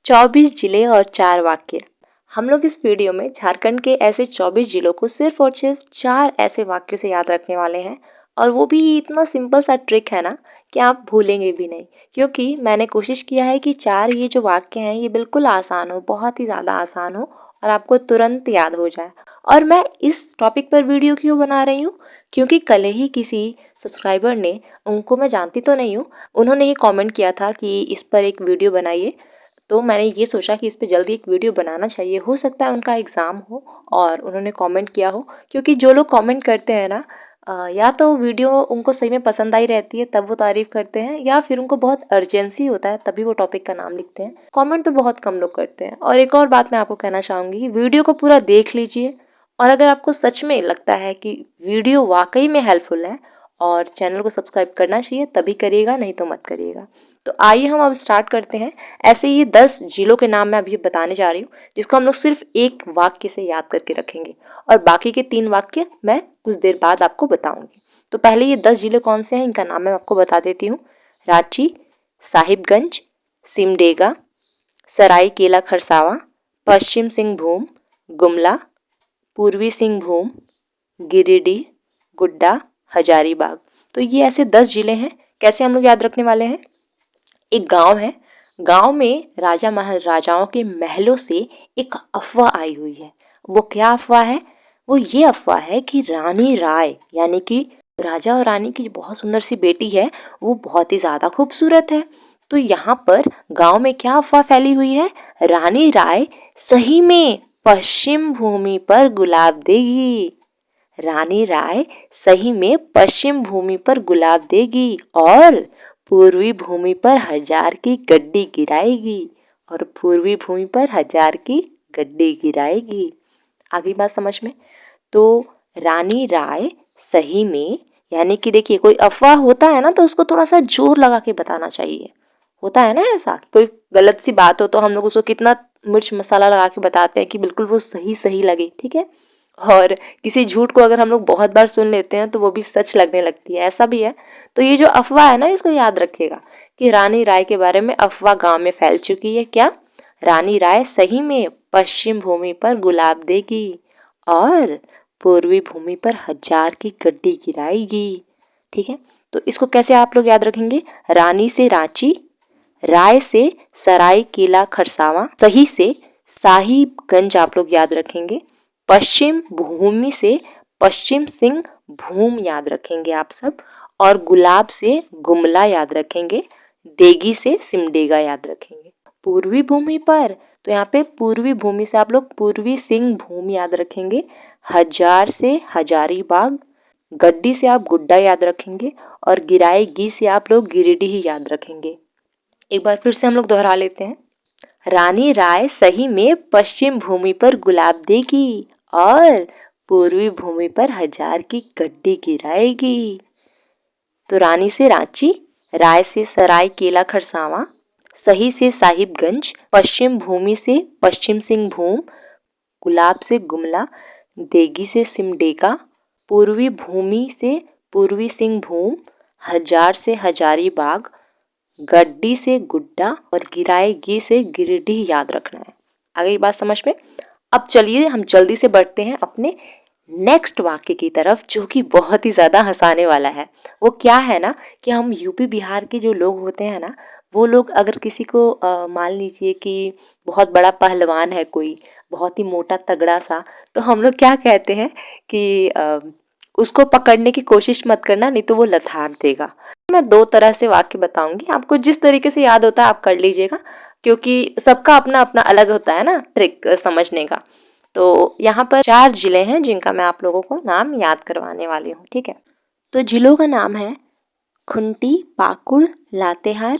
24 जिले और 4 वाक्य। हम लोग इस वीडियो में झारखंड के ऐसे 24 जिलों को सिर्फ और सिर्फ 4 ऐसे वाक्यों से याद रखने वाले हैं। और वो भी इतना सिंपल सा ट्रिक है ना कि आप भूलेंगे भी नहीं, क्योंकि मैंने कोशिश किया है कि 4 ये जो वाक्य हैं ये बिल्कुल आसान हो, बहुत ही ज़्यादा आसान हो और आपको तुरंत याद हो जाए। और मैं इस टॉपिक पर वीडियो क्यों बना रही हूँ, क्योंकि कल ही किसी सब्सक्राइबर ने, उनको मैं जानती तो नहीं हूँ, उन्होंने ये कमेंट किया था कि इस पर एक वीडियो बनाइए। तो मैंने ये सोचा कि इस पे जल्दी एक वीडियो बनाना चाहिए। हो सकता है उनका एग्ज़ाम हो और उन्होंने कमेंट किया हो, क्योंकि जो लोग कमेंट करते हैं ना, या तो वीडियो उनको सही में पसंद आई रहती है तब वो तारीफ़ करते हैं, या फिर उनको बहुत अर्जेंसी होता है तभी वो टॉपिक का नाम लिखते हैं। कमेंट तो बहुत कम लोग करते हैं। और एक और बात मैं आपको कहना चाहूँगी, वीडियो को पूरा देख लीजिए और अगर आपको सच में लगता है कि वीडियो वाकई में हेल्पफुल है और चैनल को सब्सक्राइब करना चाहिए तभी करिएगा, नहीं तो मत करिएगा। तो आइए हम अब स्टार्ट करते हैं। ऐसे ये 10 जिलों के नाम मैं अभी बताने जा रही हूँ, जिसको हम लोग सिर्फ एक वाक्य से याद करके रखेंगे और बाकी के 3 वाक्य मैं कुछ देर बाद आपको बताऊंगी। तो पहले ये 10 जिले कौन से हैं, इनका नाम मैं आपको बता देती हूँ। रांची, साहिबगंज, सिमडेगा, सरायकेला खरसावां, पश्चिम सिंहभूम, गुमला, पूर्वी सिंहभूम, गिरिडीह, गोड्डा, हजारीबाग। तो ये ऐसे 10 जिले हैं। कैसे हम लोग याद रखने वाले हैं? एक गांव है, गांव में राजा महाराजाओं के महलों से एक अफवाह आई हुई है। वो क्या अफवाह है? वो ये अफवाह है कि रानी राय, यानी कि राजा और रानी की बहुत सुंदर सी बेटी है, वो बहुत ही ज्यादा खूबसूरत है। तो यहाँ पर गांव में क्या अफवाह फैली हुई है? रानी राय सही में पश्चिम भूमि पर गुलाब देगी। रानी राय सही में पश्चिम भूमि पर गुलाब देगी और पूर्वी भूमि पर 1000 की गड्डी गिराएगी। और पूर्वी भूमि पर 1000 की गड्डी गिराएगी। आगे बात समझ में? तो रानी राय सही में, यानी कि देखिए, कोई अफवाह होता है ना तो उसको थोड़ा सा जोर लगा के बताना चाहिए। होता है ना ऐसा, कोई गलत सी बात हो तो हम लोग उसको कितना मिर्च मसाला लगा के बताते हैं कि बिल्कुल वो सही सही लगे, ठीक है। और किसी झूठ को अगर हम लोग बहुत बार सुन लेते हैं तो वो भी सच लगने लगती है, ऐसा भी है। तो ये जो अफवाह है ना, इसको याद रखिएगा कि रानी राय के बारे में अफवाह गांव में फैल चुकी है। क्या? रानी राय सही में पश्चिम भूमि पर गुलाब देगी और पूर्वी भूमि पर 1000 की गड्डी गिराएगी। ठीक है, तो इसको कैसे आप लोग याद रखेंगे? रानी से रांची, राय से सरायकेला खरसावां, सही से साहिबगंज आप लोग याद रखेंगे, पश्चिम भूमि से पश्चिम सिंह भूम याद रखेंगे आप सब, और गुलाब से गुमला याद रखेंगे, देगी से सिमडेगा याद रखेंगे। पूर्वी भूमि पर, तो यहाँ पे पूर्वी भूमि से आप लोग पूर्वी सिंह भूम याद रखेंगे, 1000 से हजारीबाग, गड्डी से आप गुड्डा याद रखेंगे और गिराएगी से आप लोग गिरिडीह याद रखेंगे। एक बार फिर से हम लोग दोहरा लेते हैं। रानी राय सही में पश्चिम भूमि पर गुलाब देगी और पूर्वी भूमि पर 1000 की गड्डी गिराएगी। तो रानी से रांची, राय से सरायकेला खरसावां, सही से साहिबगंज, पश्चिम भूमि से पश्चिम सिंह भूम, गुलाब से गुमला, देगी से सिमडेगा, पूर्वी भूमि से पूर्वी सिंह भूम, 1000 से हजारीबाग, गड्डी से गुड्डा और गिराएगी से गिरिडीह याद रखना है। आगे ये बात समझ में? अब चलिए हम जल्दी से बढ़ते हैं अपने नेक्स्ट वाक्य की तरफ, जो कि बहुत ही ज़्यादा हंसाने वाला है। वो क्या है ना कि हम यूपी बिहार के जो लोग होते हैं ना, वो लोग अगर किसी को मान लीजिए कि बहुत बड़ा पहलवान है कोई, बहुत ही मोटा तगड़ा सा, तो हम लोग क्या कहते हैं कि उसको पकड़ने की कोशिश मत करना, नहीं तो वो लथार देगा। मैं 2 तरह से वाक्य बताऊंगी, आपको जिस तरीके से याद होता है आप कर लीजिएगा, क्योंकि सबका अपना अपना अलग होता है ना ट्रिक समझने का। तो यहाँ पर 4 जिले हैं जिनका मैं आप लोगों को नाम याद करवाने वाली हूँ, ठीक है। तो जिलों का नाम है खुंटी, पाकुड़, लातेहार,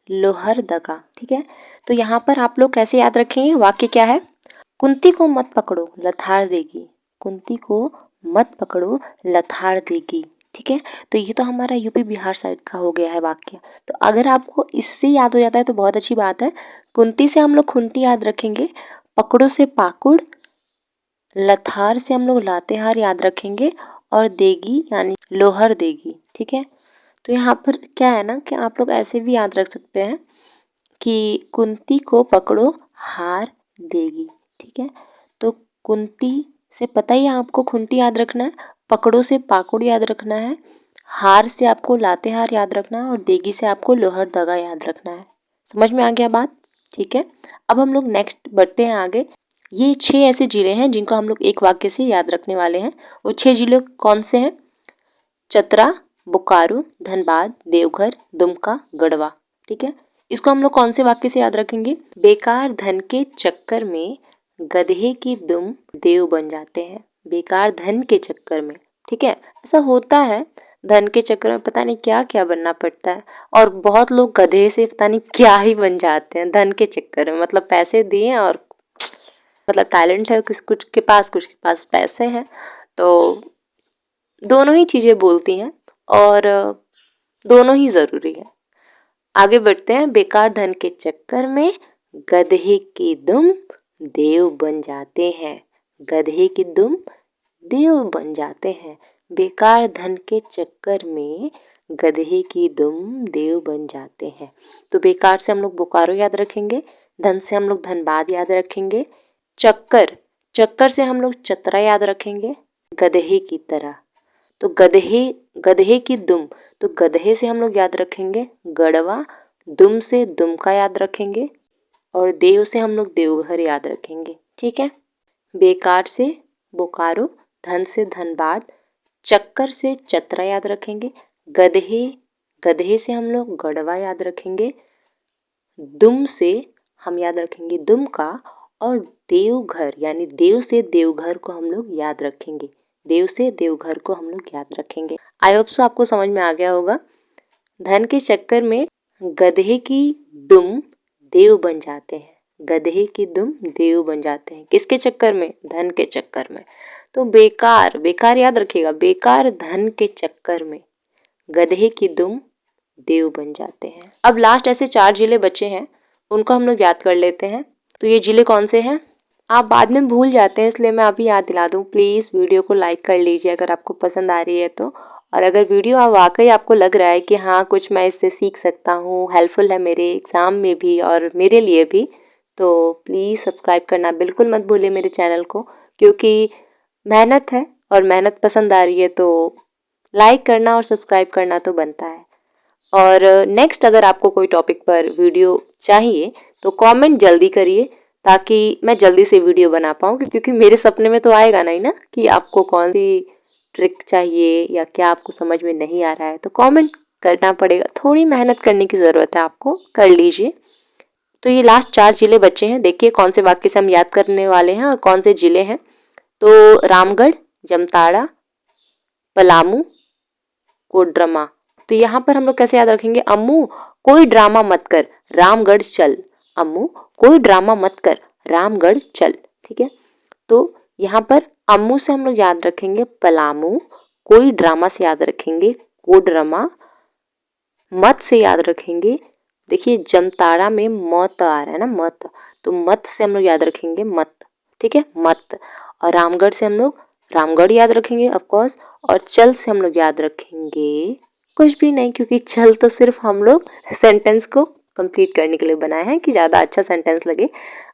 लोहरदगा, ठीक है। तो यहाँ पर आप लोग कैसे याद रखेंगे? वाक्य क्या है? कुंती को मत पकड़ो, लथार देगी। कुंती को मत पकड़ो, लथार देगी, ठीक है। तो ये तो हमारा यूपी बिहार साइड का हो गया है वाक्य। तो अगर आपको इससे याद हो जाता है तो बहुत अच्छी बात है। कुंती से हम लोग खुंटी याद रखेंगे, पकड़ो से पाकुड़, लथार से हम लोग लातेहार याद रखेंगे और देगी यानी लोहर देगी, ठीक है। तो यहाँ पर क्या है ना कि आप लोग ऐसे भी याद रख सकते हैं कि कुंती को पकड़ो हार देगी। ठीक है, तो कुंती से पता ही है आपको खुंटी याद रखना है, पकड़ो से पाकुड़ याद रखना है, हार से आपको लातेहार याद रखना है और देगी से आपको लोहरदगा याद रखना है। समझ में आ गया बात? ठीक है, अब हम लोग नेक्स्ट बढ़ते हैं आगे। ये 6 ऐसे जिले हैं जिनको हम लोग एक वाक्य से याद रखने वाले हैं। वो 6 जिले कौन से हैं? चतरा, बोकारो, धनबाद, देवघर, दुमका, गढ़वा। ठीक है, इसको हम लोग कौन से वाक्य से याद रखेंगे? बेकार धन के चक्कर में गधे की दुम देव बन जाते हैं। बेकार धन के चक्कर में, ठीक है, ऐसा होता है, धन के चक्कर में पता नहीं क्या क्या बनना पड़ता है और बहुत लोग गधे से पता नहीं क्या ही बन जाते हैं धन के चक्कर में। मतलब पैसे दिए और मतलब टैलेंट है कुछ के पास पैसे हैं, तो दोनों ही चीज़ें बोलती हैं और दोनों ही ज़रूरी है। आगे बढ़ते हैं। बेकार धन के चक्कर में गधे की दुम देव बन जाते हैं। गधे की दुम देव बन जाते हैं। बेकार धन के चक्कर में गधे की दुम देव बन जाते हैं। तो बेकार से हम लोग बोकारो याद रखेंगे, धन से हम लोग धनबाद याद रखेंगे, चक्कर से हम लोग चतरा याद रखेंगे, गधे की तरह। तो गधे की दुम, तो गधे से हम लोग याद रखेंगे गढ़वा, दुम से दुमका याद रखेंगे और देव से हम लोग देवघर याद रखेंगे। ठीक है, बेकार से बोकारो, धन से धनबाद, चक्कर से चतरा याद रखेंगे, गधे से हम लोग गढ़वा याद रखेंगे, दुम से हम याद रखेंगे दुमका और देवघर यानी देव से देवघर को हम लोग याद रखेंगे। देव से देवघर को हम लोग याद रखेंगे। आई होप सो आपको समझ में आ गया होगा। धन के चक्कर में गधे की दुम देव बन जाते हैं। गधे की दुम देव बन जाते हैं। किसके चक्कर में? धन के चक्कर में। तो बेकार याद रखिएगा, बेकार धन के चक्कर में गधे की दुम देव बन जाते हैं। अब लास्ट ऐसे 4 जिले बचे हैं, उनको हम लोग याद कर लेते हैं। तो ये जिले कौन से हैं? आप बाद में भूल जाते हैं, इसलिए मैं अभी याद दिला दूँ। प्लीज़ वीडियो को लाइक कर लीजिए अगर आपको पसंद आ रही है तो, और अगर वीडियो वाकई आपको लग रहा है कि हाँ कुछ मैं इससे सीख सकता हूँ, हेल्पफुल है मेरे एग्ज़ाम में भी और मेरे लिए भी, तो प्लीज़ सब्सक्राइब करना बिल्कुल मत भूलिए मेरे चैनल को, क्योंकि मेहनत है और मेहनत पसंद आ रही है तो लाइक करना और सब्सक्राइब करना तो बनता है। और नेक्स्ट अगर आपको कोई टॉपिक पर वीडियो चाहिए तो कमेंट जल्दी करिए ताकि मैं जल्दी से वीडियो बना पाऊँ, क्योंकि मेरे सपने में तो आएगा नहीं ना कि आपको कौन सी ट्रिक चाहिए या क्या आपको समझ में नहीं आ रहा है, तो कमेंट करना पड़ेगा। थोड़ी मेहनत करने की ज़रूरत है आपको, कर लीजिए। तो ये लास्ट 4 जिले बचे हैं, देखिए कौन से वाक्य से हम याद करने वाले हैं और कौन से जिले हैं। तो रामगढ़, जमताड़ा, पलामू, कोडरमा। तो यहाँ पर हम लोग कैसे याद रखेंगे? अम्मू कोई ड्रामा मत कर, रामगढ़ चल। अम्मू कोई ड्रामा मत कर, रामगढ़ चल। ठीक है, तो यहाँ पर अम्मू से हम लोग याद रखेंगे पलामू, कोई ड्रामा से याद रखेंगे कोडरमा, मत से याद रखेंगे, देखिए जमताड़ा में मत आ रहा है ना, मत, तो मत से हम लोग याद रखेंगे मत। ठीक है, मत। और रामगढ़ से हम लोग रामगढ़ याद रखेंगे ऑफकोर्स, और चल से हम लोग याद रखेंगे कुछ भी नहीं, क्योंकि चल तो सिर्फ हम लोग सेंटेंस को कंप्लीट करने के लिए बनाए हैं कि ज़्यादा अच्छा सेंटेंस लगे।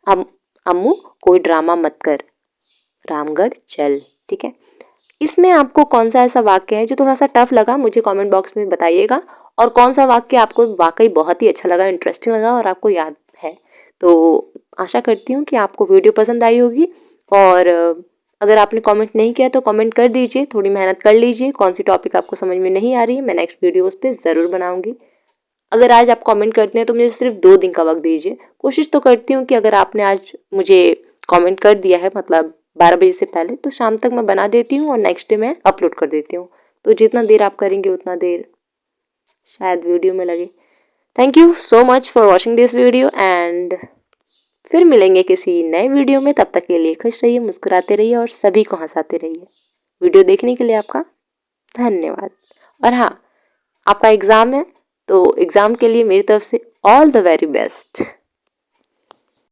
अम्मू कोई ड्रामा मत कर, रामगढ़ चल। ठीक है, इसमें आपको कौन सा ऐसा वाक्य है जो थोड़ा सा टफ लगा, मुझे कमेंट बॉक्स में बताइएगा, और कौन सा वाक्य आपको वाकई बहुत ही अच्छा लगा, इंटरेस्टिंग लगा और आपको याद है। तो आशा करती हूँ कि आपको वीडियो पसंद आई होगी, और अगर आपने कमेंट नहीं किया तो कमेंट कर दीजिए, थोड़ी मेहनत कर लीजिए। कौन सी टॉपिक आपको समझ में नहीं आ रही है, मैं नेक्स्ट वीडियो उस पर ज़रूर बनाऊंगी। अगर आज आप कमेंट करते हैं तो मुझे सिर्फ 2 दिन का वक्त दीजिए। कोशिश तो करती हूँ कि अगर आपने आज मुझे कमेंट कर दिया है मतलब 12 बजे से पहले, तो शाम तक मैं बना देती हूँ और नेक्स्ट डे मैं अपलोड कर देती हूँ। तो जितना देर आप करेंगे उतना देर शायद वीडियो में लगे। Thank you so much for watching this video, and फिर मिलेंगे किसी नए वीडियो में। तब तक के लिए खुश रहिए, मुस्कुराते रहिए और सभी को हंसाते रहिए। वीडियो देखने के लिए आपका धन्यवाद। और हाँ, आपका एग्ज़ाम है तो एग्ज़ाम के लिए मेरी तरफ से ऑल द वेरी बेस्ट।